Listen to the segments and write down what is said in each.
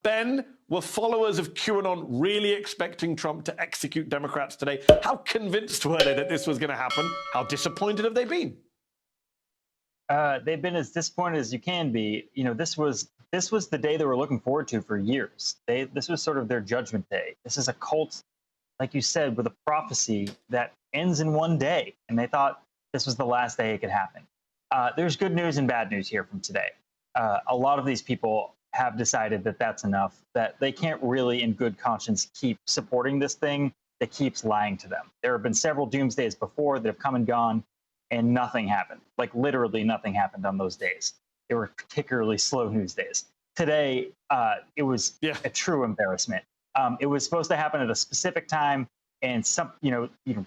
Ben, were followers of QAnon really expecting Trump to execute Democrats today? How convinced were they that this was going to happen? How disappointed have they been? They've been as disappointed as you can be. You know, this was the day they were looking forward to for years. This was sort of their judgment day. This is a cult, like you said, with a prophecy that ends in one day, and they thought this was the last day it could happen. There's good news and bad news here from today. A lot of these people have decided that that's enough, that they can't really in good conscience keep supporting this thing that keeps lying to them. There have been several doomsdays before that have come and gone, and nothing happened. Like literally nothing happened on those days. They were particularly slow news days. Today, it was a true embarrassment. It was supposed to happen at a specific time, and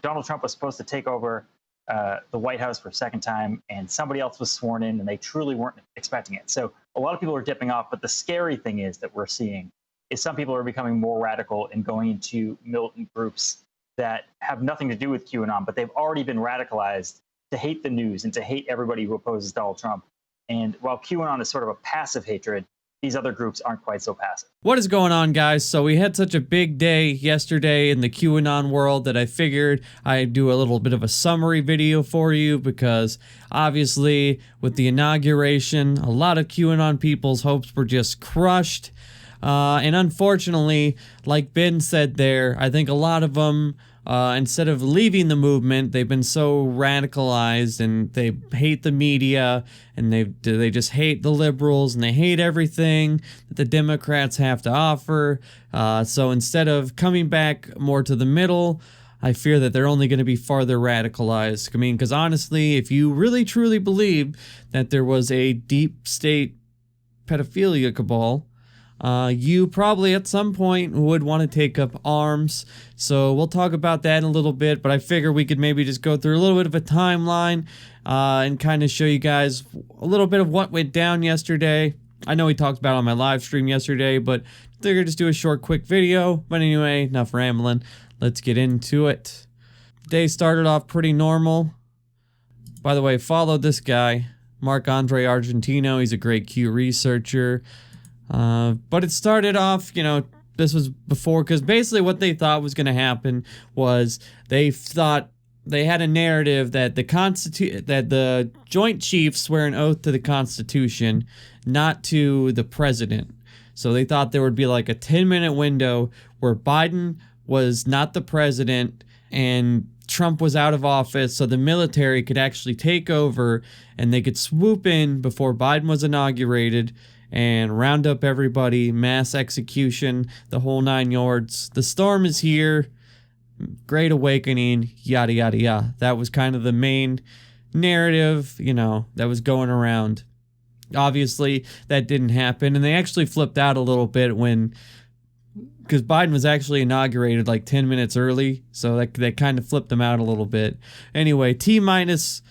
Donald Trump was supposed to take over the White House for a second time, and somebody else was sworn in, and they truly weren't expecting it. So a lot of people are dipping off, but the scary thing is that we're seeing is some people are becoming more radical and going into militant groups that have nothing to do with QAnon, but they've already been radicalized to hate the news and to hate everybody who opposes Donald Trump. And while QAnon is sort of a passive hatred, these other groups aren't quite so passive. What is going on, guys? So we had such a big day yesterday in the QAnon world that I figured I'd do a little bit of a summary video for you, because obviously with the inauguration, a lot of QAnon people's hopes were just crushed. And unfortunately, like Ben said there, I think a lot of them, instead of leaving the movement, they've been so radicalized and they hate the media and they just hate the liberals and they hate everything that the Democrats have to offer. So instead of coming back more to the middle, I fear that they're only going to be farther radicalized. I mean, because honestly, if you really truly believe that there was a deep state pedophilia cabal, you probably at some point would want to take up arms. So we'll talk about that in a little bit, but I figure we could maybe just go through a little bit of a timeline and kind of show you guys a little bit of what went down yesterday. I know we talked about it on my live stream yesterday, but I figured just do a short, quick video. But anyway, enough rambling. Let's get into it. Day started off pretty normal. By the way, follow this guy, Marc-Andre Argentino. He's a great Q researcher. But it started off, this was before, because basically what they thought was going to happen was they thought they had a narrative that that the Joint Chiefs swear an oath to the Constitution, not to the president. So they thought there would be like a 10-minute window where Biden was not the president and Trump was out of office, so the military could actually take over and they could swoop in before Biden was inaugurated and round up everybody, mass execution, the whole 9 yards. The storm is here, great awakening, yada, yada, yada. That was kind of the main narrative, that was going around. Obviously, that didn't happen, and they actually flipped out a little bit because Biden was actually inaugurated like 10 minutes early, so that kind of flipped them out a little bit. Anyway, T-minus...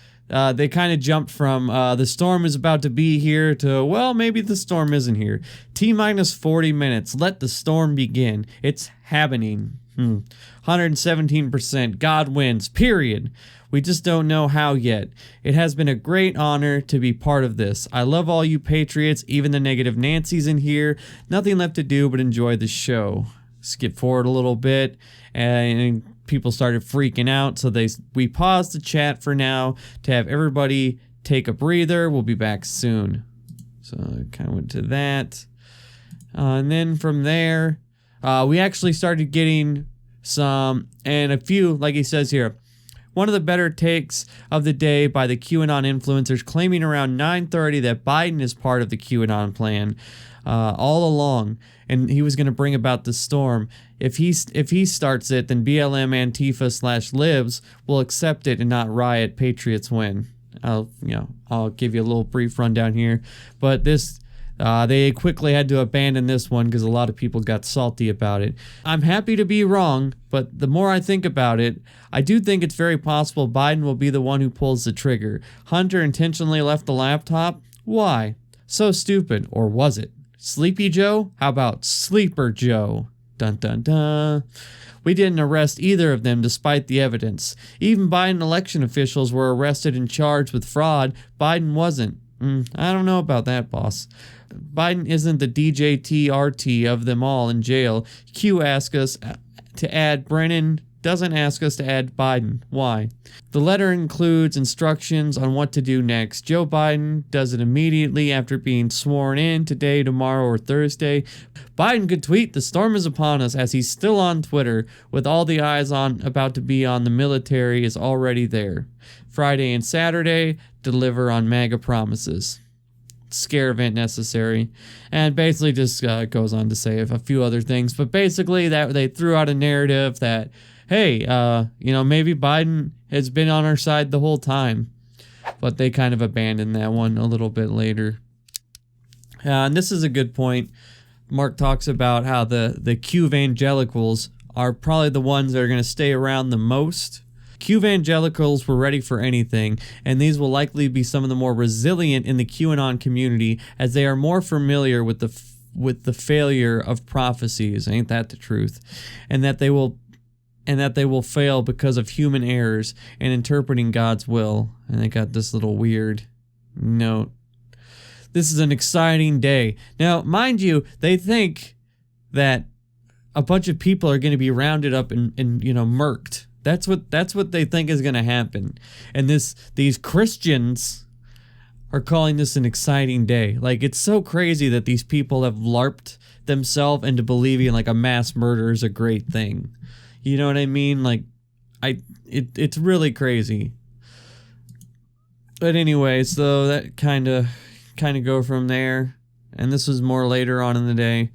they kind of jumped from the storm is about to be here to, well, maybe the storm isn't here. T-minus 40 minutes. Let the storm begin. It's happening. 117%. God wins. Period. We just don't know how yet. It has been a great honor to be part of this. I love all you patriots, even the negative Nancys in here. Nothing left to do but enjoy the show. Skip forward a little bit and people started freaking out, so we paused the chat for now to have everybody take a breather. We'll be back soon. So I kind of went to that. And then from there, we actually started getting some, and a few, like he says here, one of the better takes of the day by the QAnon influencers claiming around 9:30 that Biden is part of the QAnon plan all along, and he was going to bring about the storm. If he starts it, then BLM, Antifa / libs will accept it and not riot. Patriots win. I'll give you a little brief rundown here, but they quickly had to abandon this one because a lot of people got salty about it. I'm happy to be wrong, but the more I think about it, I do think it's very possible Biden will be the one who pulls the trigger. Hunter intentionally left the laptop. Why? So stupid. Or was it? Sleepy Joe? How about Sleeper Joe? Dun dun dun. We didn't arrest either of them despite the evidence. Even Biden election officials were arrested and charged with fraud. Biden wasn't. I don't know about that, boss. Biden isn't the DJTRT of them all in jail. Q asks us to add Brennan, doesn't ask us to add Biden. Why? The letter includes instructions on what to do next. Joe Biden does it immediately after being sworn in today, tomorrow, or Thursday. Biden could tweet, "The storm is upon us," as he's still on Twitter, with all the eyes on about to be on the military is already there. Friday and Saturday, deliver on MAGA promises. Scare event necessary. And basically just goes on to say a few other things. But basically that they threw out a narrative that, hey, maybe Biden has been on our side the whole time. But they kind of abandoned that one a little bit later. And this is a good point. Mark talks about how the Q evangelicals are probably the ones that are going to stay around the most. Q evangelicals were ready for anything, and these will likely be some of the more resilient in the QAnon community, as they are more familiar with the failure of prophecies. Ain't that the truth? And that they will fail because of human errors and interpreting God's will. And they got this little weird note. This is an exciting day. Now, mind you, they think that a bunch of people are going to be rounded up and murked. That's what they think is going to happen. And these Christians are calling this an exciting day. Like, it's so crazy that these people have LARPed themselves into believing like a mass murder is a great thing. You know what I mean? Like, it's really crazy. But anyway, so that kind of go from there. And this was more later on in the day.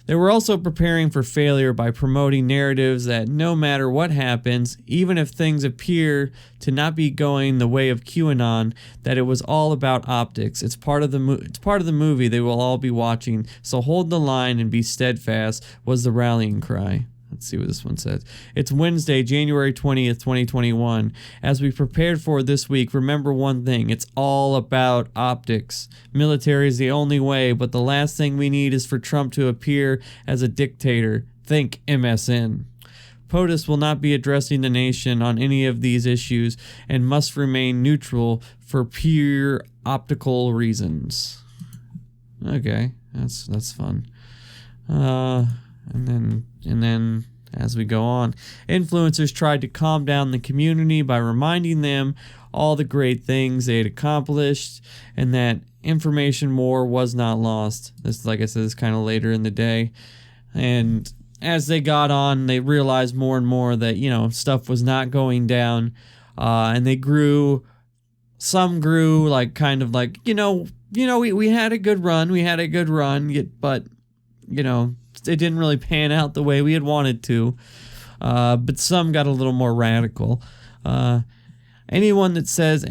They were also preparing for failure by promoting narratives that no matter what happens, even if things appear to not be going the way of QAnon, that it was all about optics. It's part of the movie they will all be watching. So hold the line and be steadfast was the rallying cry. Let's see what this one says. It's Wednesday, January 20th, 2021. As we prepared for this week, remember one thing. It's all about optics. Military is the only way, but the last thing we need is for Trump to appear as a dictator. Think MSN. POTUS will not be addressing the nation on any of these issues and must remain neutral for pure optical reasons. Okay, that's fun. And then as we go on, influencers tried to calm down the community by reminding them all the great things they had accomplished and that information war was not lost. This, like I said, is kind of later in the day. And as they got on, they realized more and more that, stuff was not going down. And they grew, some grew like kind of like, we had a good run, but, it didn't really pan out the way we had wanted to, but some got a little more radical. Anyone that says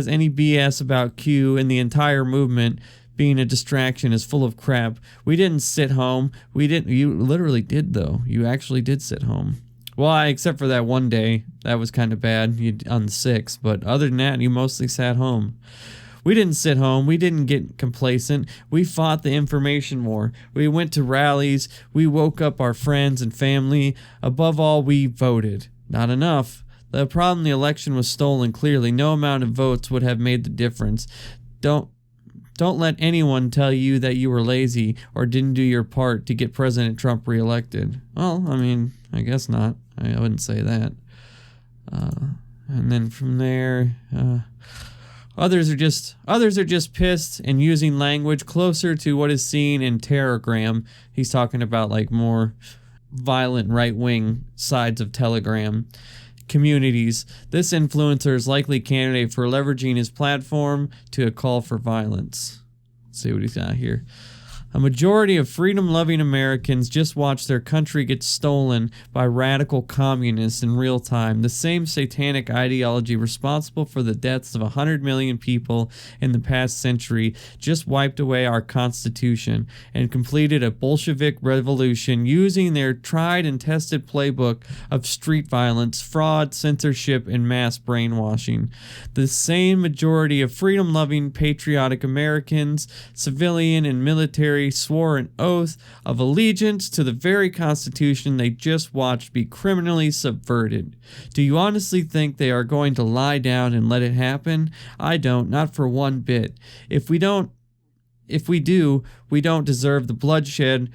any BS about Q and the entire movement being a distraction is full of crap. We didn't sit home. You literally did, though. You actually did sit home. Well, except for that one day. That was kind of bad on the 6th, but other than that, you mostly sat home. We didn't sit home. We didn't get complacent. We fought the information war. We went to rallies. We woke up our friends and family. Above all, we voted. Not enough. The problem, the election was stolen clearly. No amount of votes would have made the difference. Don't let anyone tell you that you were lazy or didn't do your part to get President Trump reelected. Well, I guess not. I wouldn't say that. And then from there, Others are just pissed and using language closer to what is seen in Telegram. He's talking about like more violent right-wing sides of Telegram communities. This influencer is likely candidate for leveraging his platform to a call for violence. Let's see what he's got here. A majority of freedom-loving Americans just watch their country get stolen by radical communists in real time, the same satanic ideology responsible for the deaths of 100 million people in the past century just wiped away our Constitution and completed a Bolshevik revolution using their tried and tested playbook of street violence, fraud, censorship, and mass brainwashing. The same majority of freedom-loving, patriotic Americans, civilian and military military swore an oath of allegiance to the very Constitution they just watched be criminally subverted. Do you honestly think they are going to lie down and let it happen? I don't, not for one bit. If we do, we don't deserve the bloodshed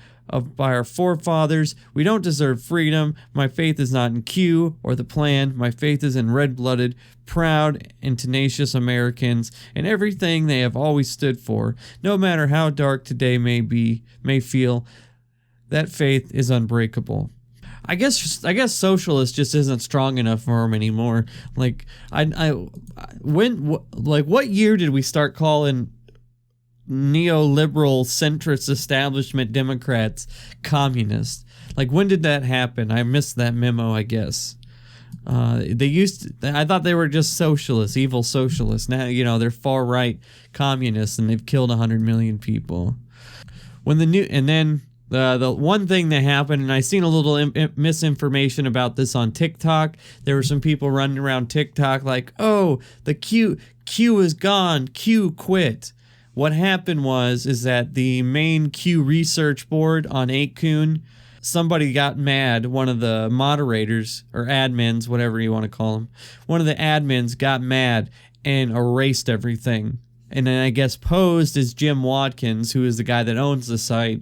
by our forefathers. We don't deserve freedom. My faith is not in Q or the plan. My faith is in red-blooded, proud, and tenacious Americans and everything they have always stood for. No matter how dark today may feel, that faith is unbreakable. I guess socialist just isn't strong enough for him anymore. Like what year did we start calling neoliberal centrist establishment Democrats communists? Like, when did that happen? I missed that memo, I guess. I thought they were just socialists, evil socialists. Now, they're far right communists and they've killed 100 million people. The one thing that happened, and I seen a little misinformation about this on TikTok. There were some people running around TikTok like, oh, the Q is gone, Q quit. What happened is that the main Q research board on 8kun, somebody got mad, one of the moderators, or admins, whatever you want to call them, one of the admins got mad and erased everything. And then I guess posed as Jim Watkins, who is the guy that owns the site,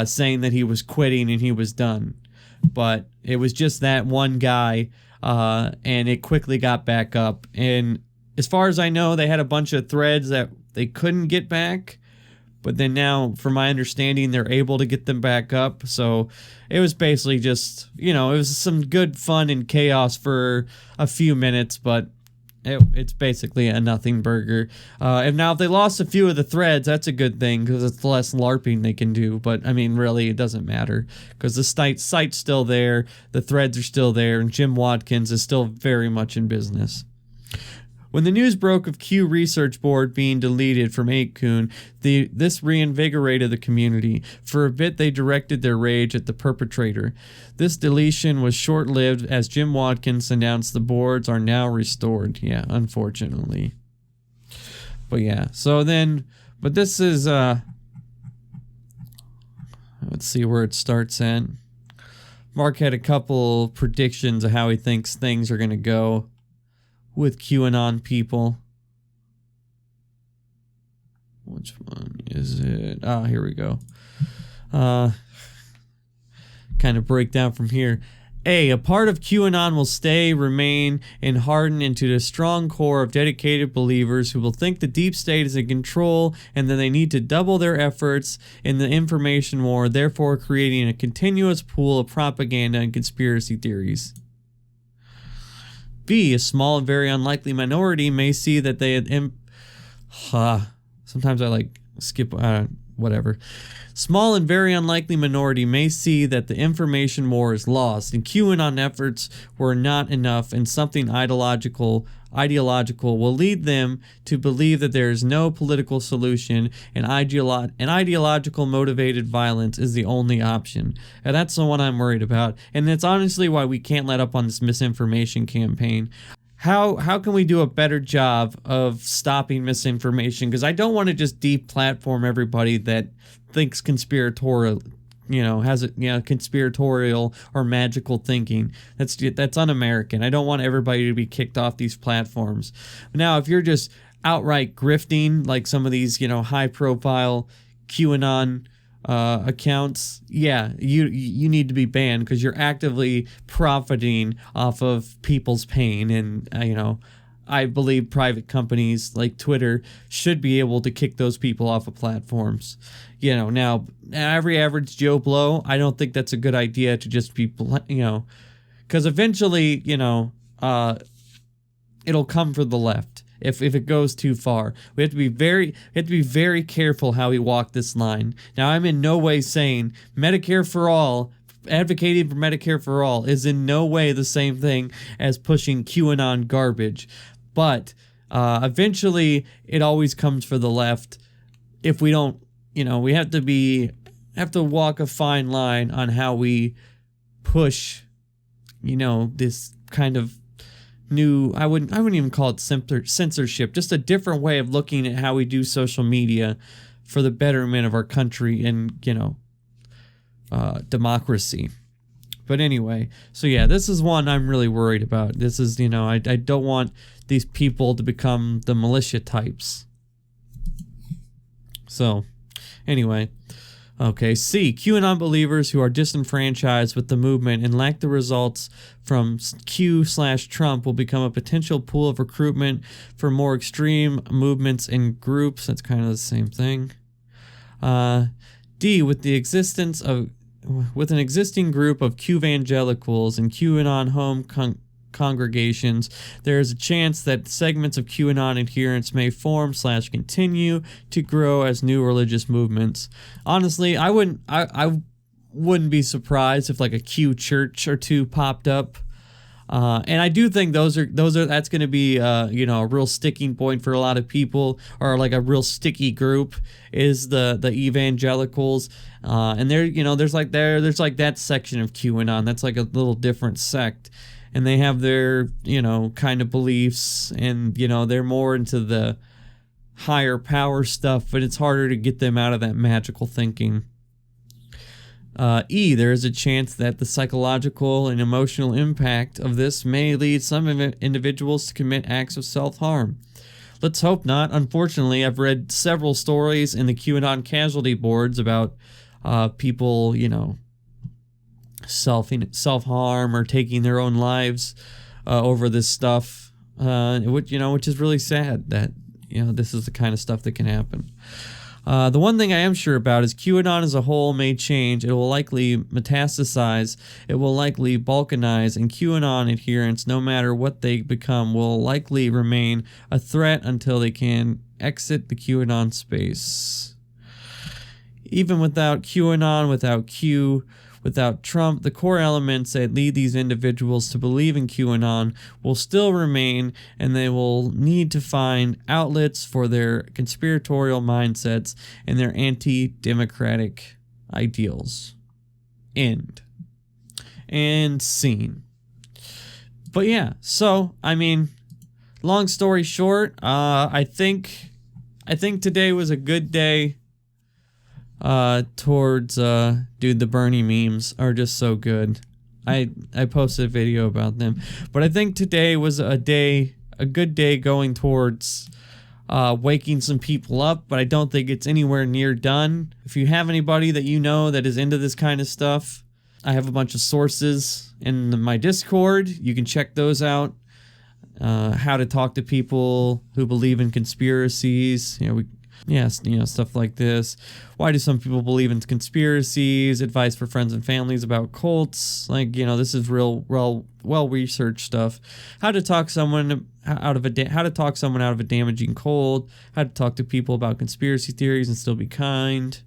saying that he was quitting and he was done. But it was just that one guy, and it quickly got back up. And as far as I know, they had a bunch of threads that they couldn't get back, but then now, from my understanding, they're able to get them back up. So it was basically just, it was some good fun and chaos for a few minutes, but it's basically a nothing burger. And now if they lost a few of the threads, that's a good thing because it's less LARPing they can do. But I mean, really, it doesn't matter because the site's still there, the threads are still there, and Jim Watkins is still very much in business. When the news broke of Q Research Board being deleted from 8kun, this reinvigorated the community. For a bit, they directed their rage at the perpetrator. This deletion was short-lived as Jim Watkins announced the boards are now restored. Yeah, unfortunately. But yeah, but this is, let's see where it starts at. Mark had a couple predictions of how he thinks things are going to go with QAnon people. Which one is it? Here we go. Kind of break down from here. A part of QAnon will remain, and harden into a strong core of dedicated believers who will think the deep state is in control and that they need to double their efforts in the information war, therefore creating a continuous pool of propaganda and conspiracy theories. B, a small and very unlikely minority may see that they had sometimes I skip whatever. Small and very unlikely minority may see that the information war is lost and QAnon efforts were not enough, and something ideological will lead them to believe that there is no political solution and ideological motivated violence is the only option. And that's the one I'm worried about. And that's honestly why we can't let up on this misinformation campaign. How can we do a better job of stopping misinformation? Because I don't want to just deplatform everybody that thinks conspiratorial, has conspiratorial or magical thinking. That's un-American. I don't want everybody to be kicked off these platforms. Now, if you're just outright grifting, like some of these, high-profile QAnon accounts, you need to be banned because you're actively profiting off of people's pain. And I believe private companies like Twitter should be able to kick those people off of platforms. Now every average Joe Blow, I don't think that's a good idea to just be, because eventually, it'll come for the left. If it goes too far, we have to be very careful how we walk this line. Now, I'm in no way saying Medicare for all, advocating for Medicare for all is in no way the same thing as pushing QAnon garbage. But eventually, it always comes for the left. If we don't, we have to walk a fine line on how we push, this kind of new, I wouldn't even call it censorship, just a different way of looking at how we do social media for the betterment of our country and, democracy. But anyway, so yeah, this is one I'm really worried about. This is, I don't want these people to become the militia types. So, anyway. Okay, C. QAnon believers who are disenfranchised with the movement and lack the results from Q/Trump will become a potential pool of recruitment for more extreme movements and groups. That's kind of the same thing. D. With an existing group of Q-evangelicals and QAnon home congregations, there is a chance that segments of QAnon adherents may form/continue to grow as new religious movements. Honestly, I wouldn't be surprised if like a Q church or two popped up. And I do think that's going to be a real sticking point for a lot of people, or like a real sticky group is the evangelicals. And there's like that section of QAnon that's like a little different sect. And they have their, kind of beliefs, and, they're more into the higher power stuff, but it's harder to get them out of that magical thinking. E, there is a chance that the psychological and emotional impact of this may lead some individuals to commit acts of self-harm. Let's hope not. Unfortunately, I've read several stories in the QAnon casualty boards about people, self-harm or taking their own lives over this stuff, which is really sad that this is the kind of stuff that can happen. The one thing I am sure about is QAnon as a whole may change. It will likely metastasize. It will likely balkanize, and QAnon adherents, no matter what they become, will likely remain a threat until they can exit the QAnon space. Even without QAnon, without Trump, the core elements that lead these individuals to believe in QAnon will still remain, and they will need to find outlets for their conspiratorial mindsets and their anti-democratic ideals. End. And scene. But yeah, so, long story short, I think today was a good day towards dude, the Bernie memes are just so good. I posted a video about them, but I think today was a good day going towards waking some people up, but I don't think it's anywhere near done. If you have anybody that that is into this kind of stuff, I have a bunch of sources in my Discord. You can check those out. How to talk to people who believe in conspiracies. Stuff like this. Why do some people believe in conspiracies? Advice for friends and families about cults. This is real well-researched stuff. How to talk someone out of a damaging cold. How to talk to people about conspiracy theories and still be kind.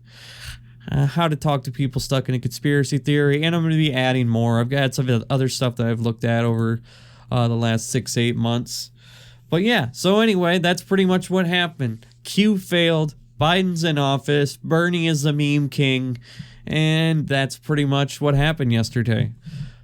How to talk to people stuck in a conspiracy theory. And I'm going to be adding more. I've got some other stuff that I've looked at over the last 6-8 months. But yeah, so anyway, that's pretty much what happened. Q failed, Biden's in office, Bernie is the meme king, and that's pretty much what happened yesterday.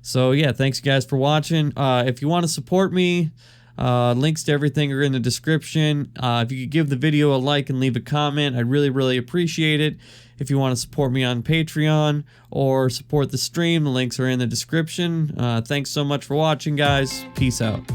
So yeah, thanks guys for watching. If you want to support me, links to everything are in the description. If you could give the video a like and leave a comment, I'd really, really appreciate it. If you want to support me on Patreon or support the stream, the links are in the description. Thanks so much for watching, guys. Peace out.